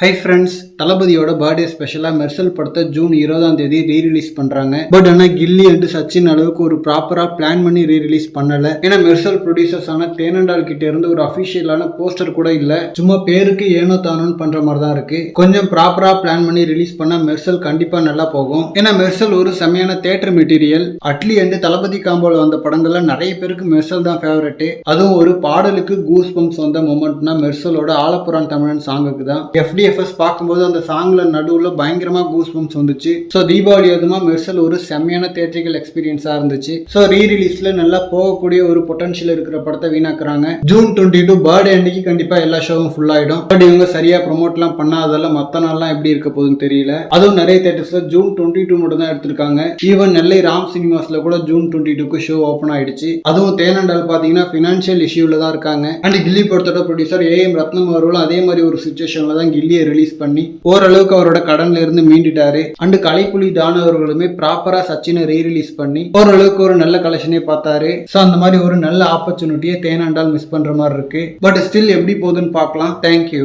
Hi friends, தளபதியோட birthday ஸ்பெஷலாக மெர்சல் படத்தை ஜூன் 20 ரீரிலீஸ் பண்ணுறாங்க. பட் ஆனால் கில்லி அண்ட் சச்சின் அளவுக்கு ஒரு ப்ராப்பராக பிளான் பண்ணி ரீரிலீஸ் பண்ணலை. ஏன்னா மெர்சல் ப்ரொடியூசர்ஸான தேனண்டால் கிட்ட இருந்து ஒரு அஃபிஷியலான போஸ்டர் கூட இல்லை. சும்மா பேருக்கு ஏனோ தானோன்னு பண்ணுற மாதிரி தான் இருக்கு. கொஞ்சம் ப்ராப்பராக பிளான் பண்ணி ரிலீஸ் பண்ணால் மெர்சல் கண்டிப்பாக நல்லா போகும். ஏன்னா மெர்சல் ஒரு செமையான தேட்டர் மெட்டீரியல். அட்லி அண்ட் தளபதி காம்போல வந்த படங்கள்ல நிறைய பேருக்கு மெர்சல் தான் ஃபேவரட். அதுவும் ஒரு பாடலுக்கு கூஸ் பம்ப்ஸ் வந்த மொமெண்ட்னா மெர்சலோட ஆலப்புறான் தமிழன் சாங்குக்கு தான். FDFS பார்க்கும்போது அந்த சாங்ல நடுவில் பயங்கரமா கூஸ் பம்ப்ஸ் வந்துச்சு. ஸோ தீபாவளி அதுமா மெர்சல் ஒரு செம்மையான தியேட்டரிக்கல் எக்ஸ்பீரியன்ஸா இருந்துச்சு. ஸோ ரீரிலீஸ்ல நல்லா போகக்கூடிய ஒரு பொட்டன்ஷியல் இருக்கிற படத்தை வீணாக்குறாங்க. ஜூன் 22 பர்த்டே அன்னைக்கு கண்டிப்பா எல்லா ஷோவும் ஃபுல் ஆயிடும். பட் இவங்க சரியா ப்ரொமோட்லாம் பண்ணாததால மற்ற நாள்லாம் எப்படி இருக்க போகுதுன்னு தெரியல. அதுவும் நிறைய தியேட்டர்ஸ்ல ஜூன் 22 மட்டும் தான் எடுத்திருக்காங்க. ஈவன் நெல்லை ராம் சினிமாஸ்ல கூட ஜூன் 22க்கு ஷோ ஓப்பன் ஆயிடுச்சு. அதுவும் தேனண்டால் பாத்தீங்கன்னா பினான்சியல் இஷ்யூல தான் இருக்காங்க. அண்ட் கில்லி படத்தோட ப்ரொடியூசர் AM ரத்னம் அவர்களும் அதே மாதிரி ஒரு சுச்சுவேஷன்ல தான் கில்லியை ரிலீஸ் பண்ணி ஓரளவுக்கு அவரோட கடன்ல இருந்து மீண்டுட்டாரு. அண்ட் கலைப்புலி தான அவர்களுமே ப்ராப்பரா சச்சினை ரீரிலீஸ் பண்ணி ஓரளவுக்கு ஒரு நல்ல கலெக்ஷனே பார்த்தாரு. ஸோ அந்த மாதிரி ஒரு நல்ல ஆப்பர்ச்சுனிட்டியை தேனண்டால் மிஸ் பண்ற மாதிரி இருக்கு. பட் ஸ்டில் எப்படி போகுதுன்னு பார்க்கலாம். தேங்க்யூ.